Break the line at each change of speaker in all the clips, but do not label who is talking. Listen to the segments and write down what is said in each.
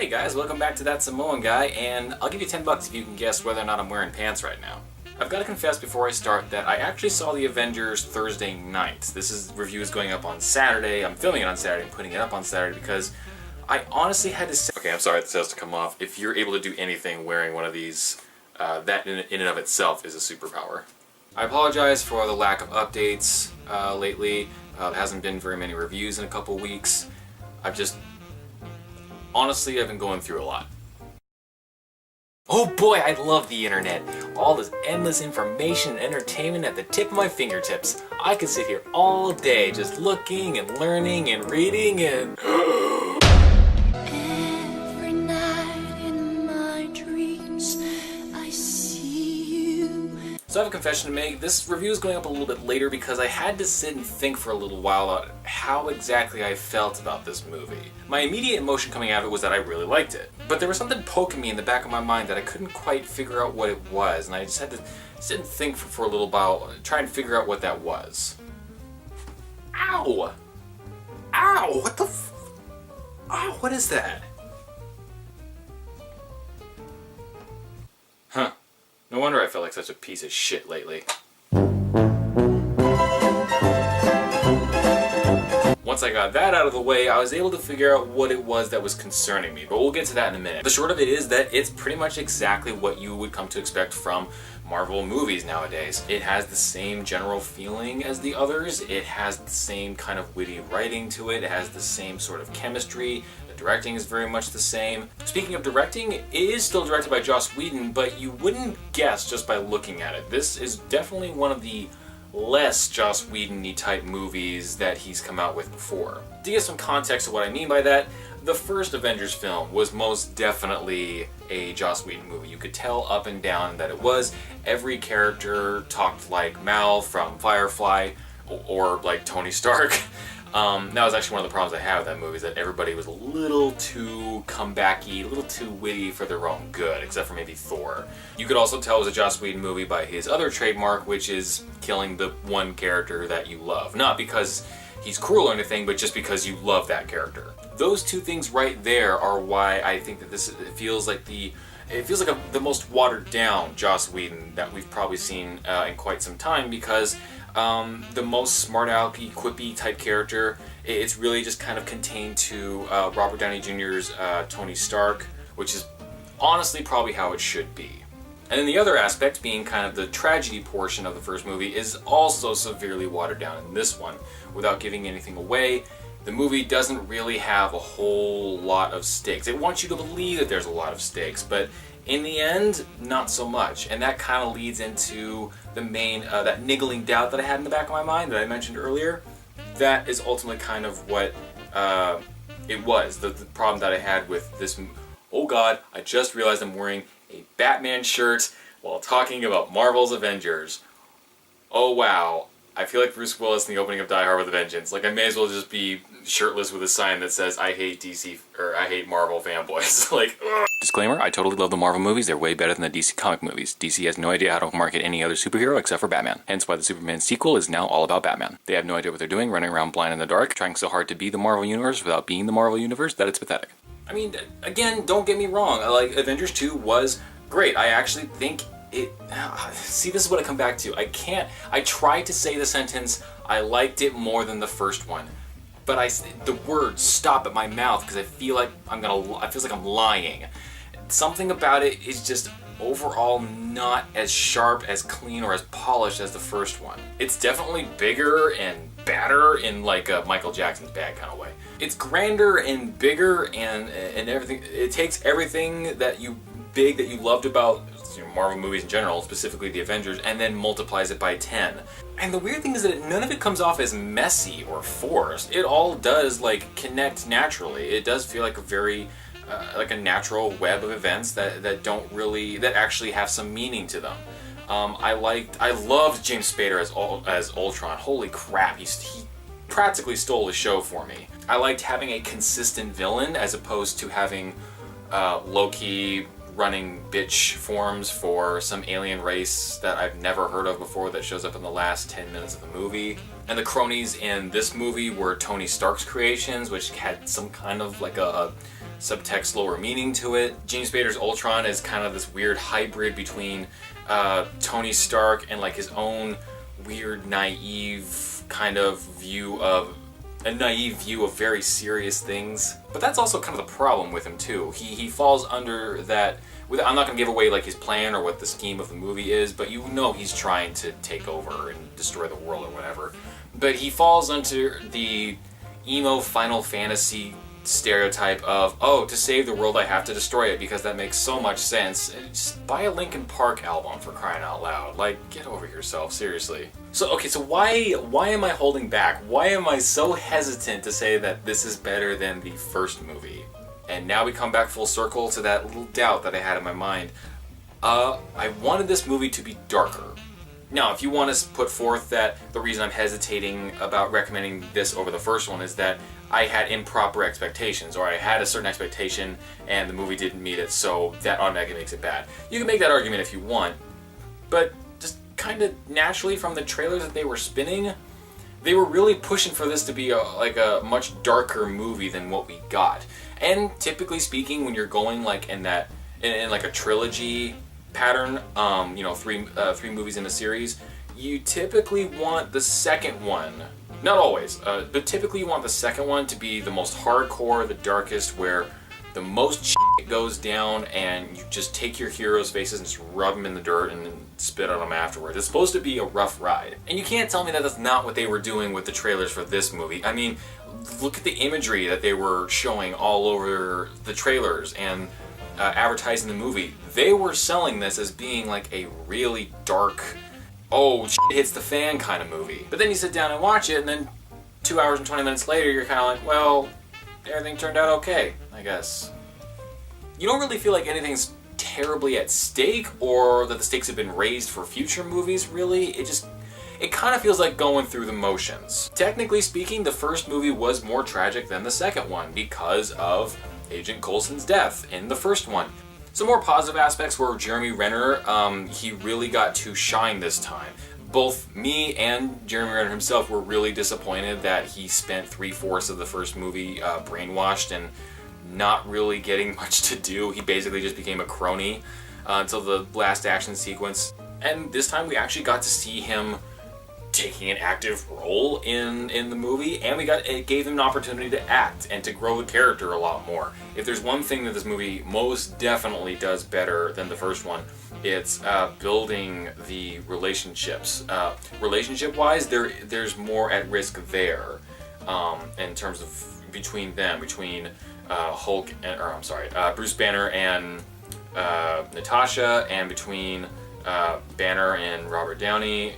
Hey guys, welcome back to ThatSamoanGuy, and I'll give you 10 bucks if you can guess whether or not I'm wearing pants right now. I've got to confess before I start that I actually saw the Avengers Thursday night. Review is going up on Saturday. I'm filming it on Saturday and putting it up on Saturday because I honestly had to say... Okay, I'm sorry this has to come off. If you're able to do anything wearing one of these, that in and of itself is a superpower. I apologize for the lack of updates lately. There hasn't been very many reviews in a couple weeks. Honestly, I've been going through a lot. Oh boy, I love the internet. All this endless information and entertainment at the tip of my fingertips. I could sit here all day just looking and learning and reading and...
Every night in my dreams, I see you.
So I have a confession to make. This review is going up a little bit later because I had to sit and think for a little while about how exactly I felt about this movie. My immediate emotion coming out of it was that I really liked it. But there was something poking me in the back of my mind that I couldn't quite figure out what it was, and I just had to sit and think for a little while, try and figure out what that was. Ow! Ow! What the f... Ow, what is that? Huh. No wonder I felt like such a piece of shit lately. Once I got that out of the way, I was able to figure out what it was that was concerning me, but we'll get to that in a minute. The short of it is that it's pretty much exactly what you would come to expect from Marvel movies nowadays. It has the same general feeling as the others, it has the same kind of witty writing to it, it has the same sort of chemistry, the directing is very much the same. Speaking of directing, it is still directed by Joss Whedon, but you wouldn't guess just by looking at it. This is definitely one of the less Joss Whedon-y type movies that he's come out with before. To give some context to what I mean by that, the first Avengers film was most definitely a Joss Whedon movie. You could tell up and down that it was. Every character talked like Mal from Firefly, or like Tony Stark. That was actually one of the problems I had with that movie, is that everybody was a little too comebacky, a little too witty for their own good, except for maybe Thor. You could also tell it was a Joss Whedon movie by his other trademark, which is killing the one character that you love. Not because he's cruel or anything, but just because you love that character. Those two things right there are why I think that it feels like the most watered down Joss Whedon that we've probably seen in quite some time, because the most smart alecky, quippy type character, it's really just kind of contained to Robert Downey Jr.'s Tony Stark, which is honestly probably how it should be. And then the other aspect, being kind of the tragedy portion of the first movie, is also severely watered down in this one. Without giving anything away, the movie doesn't really have a whole lot of stakes. It wants you to believe that there's a lot of stakes, but in the end, not so much. And that kind of leads into the main, that niggling doubt that I had in the back of my mind that I mentioned earlier. That is ultimately kind of what it was, the problem that I had with this. Oh god, I just realized I'm wearing a Batman shirt while talking about Marvel's Avengers. Oh wow. I feel like Bruce Willis in the opening of Die Hard with a Vengeance. Like, I may as well just be shirtless with a sign that says, I hate DC, or I hate Marvel fanboys. Like, ugh. Disclaimer, I totally love the Marvel movies. They're way better than the DC comic movies. DC has no idea how to market any other superhero except for Batman. Hence why the Superman sequel is now all about Batman. They have no idea what they're doing, running around blind in the dark, trying so hard to be the Marvel Universe without being the Marvel Universe that it's pathetic. I mean, again, don't get me wrong. Like, Avengers 2 was great. I actually think see, this is what I come back to. I tried to say the sentence, I liked it more than the first one, but the words stop at my mouth because I feel like I'm lying. Something about it is just overall not as sharp, as clean, or as polished as the first one. It's definitely bigger and badder in like a Michael Jackson's Bad kind of way. It's grander and bigger and everything. It takes everything that you loved about Marvel movies in general, specifically the Avengers, and then multiplies it by 10. And the weird thing is that none of it comes off as messy or forced. It all does like connect naturally. It does feel like a very like a natural web of events that actually have some meaning to them. I loved James Spader as Ultron. Holy crap, he practically stole the show for me. I liked having a consistent villain as opposed to having low-key running bitch forms for some alien race that I've never heard of before that shows up in the last 10 minutes of the movie. And the cronies in this movie were Tony Stark's creations, which had some kind of like a subtext, lower meaning to it. James Spader's Ultron is kind of this weird hybrid between Tony Stark and like his own weird naive kind of view of very serious things. But that's also kind of the problem with him too. He falls under that. I'm not going to give away like his plan or what the scheme of the movie is, but you know he's trying to take over and destroy the world or whatever. But he falls under the emo Final Fantasy stereotype of, oh, to save the world I have to destroy it, because that makes so much sense. Just buy a Linkin Park album, for crying out loud. Like, get over yourself, seriously. So why am I holding back? Why am I so hesitant to say that this is better than the first movie? And now we come back full circle to that little doubt that I had in my mind. I wanted this movie to be darker. Now, if you want to put forth that the reason I'm hesitating about recommending this over the first one is that I had improper expectations, or I had a certain expectation and the movie didn't meet it, so that automatically makes it bad. You can make that argument if you want, but just kind of naturally from the trailers that they were spinning, they were really pushing for this to be a much darker movie than what we got. And typically speaking, when you're going like in like a trilogy pattern, three movies in a series, you typically want the second one, not always, but typically you want the second one to be the most hardcore, the darkest, where the most shit goes down and you just take your heroes' faces and just rub them in the dirt and then spit on them afterwards. It's supposed to be a rough ride. And you can't tell me that that's not what they were doing with the trailers for this movie. I mean, look at the imagery that they were showing all over the trailers and advertising the movie. They were selling this as being like a really dark, oh, shit hits the fan kind of movie. But then you sit down and watch it, and then 2 hours and 20 minutes later, you're kind of like, well, everything turned out okay, I guess. You don't really feel like anything's terribly at stake, or that the stakes have been raised for future movies, really. It kind of feels like going through the motions. Technically speaking, the first movie was more tragic than the second one because of Agent Coulson's death in the first one. Some more positive aspects were Jeremy Renner. He really got to shine this time. Both me and Jeremy Renner himself were really disappointed that he spent 3/4 of the first movie brainwashed and not really getting much to do. He basically just became a crony until the last action sequence. And this time we actually got to see him taking an active role in the movie, and it gave him an opportunity to act and to grow the character a lot more. If there's one thing that this movie most definitely does better than the first one, it's building the relationships. Relationship-wise, there's more at risk there in terms of between Bruce Banner and Natasha, and between Banner and Robert Downey.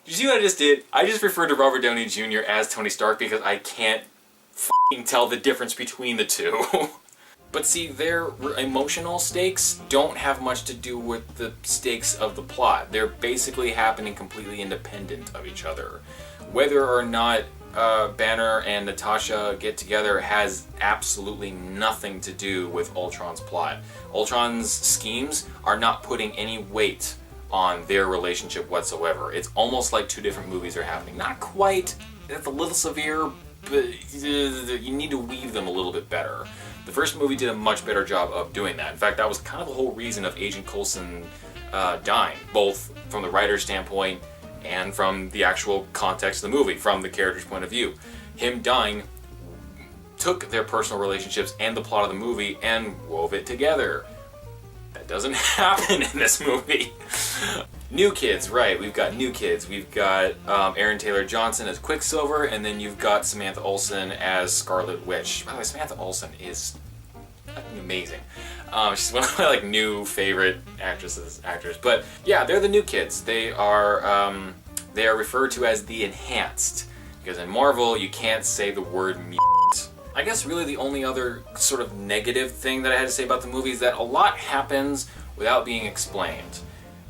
Did you see what I just did? I just referred to Robert Downey Jr. as Tony Stark because I can't f***ing tell the difference between the two. But see, their emotional stakes don't have much to do with the stakes of the plot. They're basically happening completely independent of each other. Whether or not Banner and Natasha get together has absolutely nothing to do with Ultron's plot. Ultron's schemes are not putting any weight on their relationship whatsoever. It's almost like two different movies are happening. Not quite, it's a little severe, but you need to weave them a little bit better. The first movie did a much better job of doing that. In fact, that was kind of the whole reason of Agent Coulson dying, both from the writer's standpoint and from the actual context of the movie, from the character's point of view. Him dying took their personal relationships and the plot of the movie and wove it together. That doesn't happen in this movie. New kids, right, we've got new kids. We've got Aaron Taylor Johnson as Quicksilver, and then you've got Samantha Olsen as Scarlet Witch. By the way, Samantha Olsen is amazing. She's one of my new favorite actors. But yeah, they're the new kids. They are referred to as the Enhanced, because in Marvel you can't say the word mutant. I guess really the only other sort of negative thing that I had to say about the movie is that a lot happens without being explained.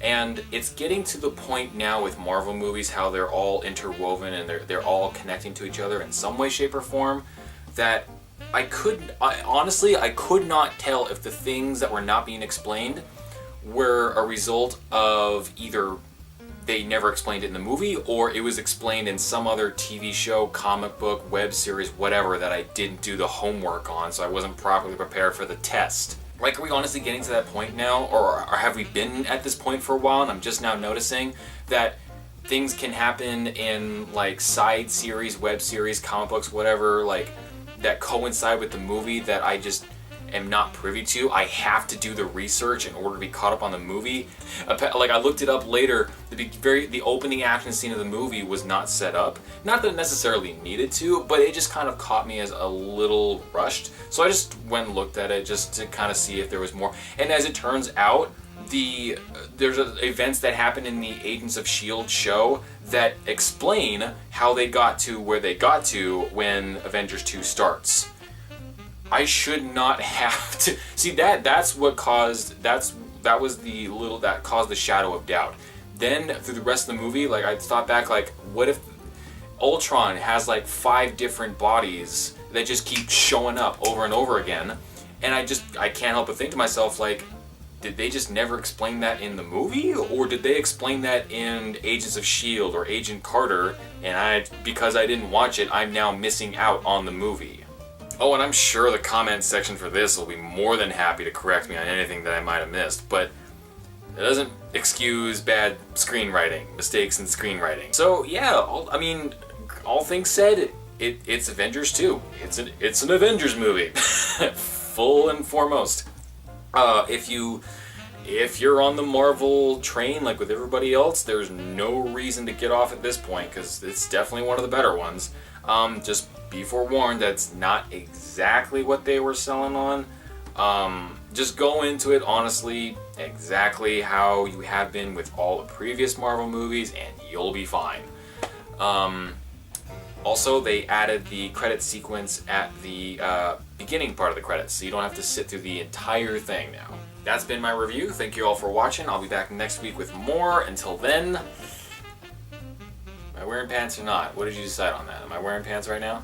And it's getting to the point now with Marvel movies how they're all interwoven and they're all connecting to each other in some way, shape, or form, that I could not tell if the things that were not being explained were a result of either they never explained it in the movie, or it was explained in some other TV show, comic book, web series, whatever, that I didn't do the homework on, so I wasn't properly prepared for the test. Like, are we honestly getting to that point now, or have we been at this point for a while, and I'm just now noticing that things can happen in, like, side series, web series, comic books, whatever, like, that coincide with the movie that I just am not privy to. I have to do the research in order to be caught up on the movie. Like, I looked it up later. The opening action scene of the movie was not set up. Not that it necessarily needed to, but it just kind of caught me as a little rushed. So I just went and looked at it just to kind of see if there was more. And as it turns out, there's events that happen in the Agents of S.H.I.E.L.D. show that explain how they got to where they got to when Avengers 2 starts. I should not have to see that. That's what caused. That was the little that caused the shadow of doubt. Then through the rest of the movie, like, I thought back, like, what if Ultron has like 5 different bodies that just keep showing up over and over again? And I can't help but think to myself, like, did they just never explain that in the movie, or did they explain that in Agents of S.H.I.E.L.D. or Agent Carter? And because I didn't watch it, I'm now missing out on the movie. Oh, and I'm sure the comments section for this will be more than happy to correct me on anything that I might have missed, but it doesn't excuse bad screenwriting, mistakes in screenwriting. So yeah, all things said, it's Avengers 2. It's an Avengers movie, full and foremost. If you're on the Marvel train like with everybody else, there's no reason to get off at this point, because it's definitely one of the better ones. Just be forewarned, that's not exactly what they were selling on. Just go into it honestly, exactly how you have been with all the previous Marvel movies, and you'll be fine. Also, they added the credit sequence at the beginning part of the credits, so you don't have to sit through the entire thing now. That's been my review. Thank you all for watching. I'll be back next week with more. Until then, am I wearing pants or not? What did you decide on that? Am I wearing pants right now?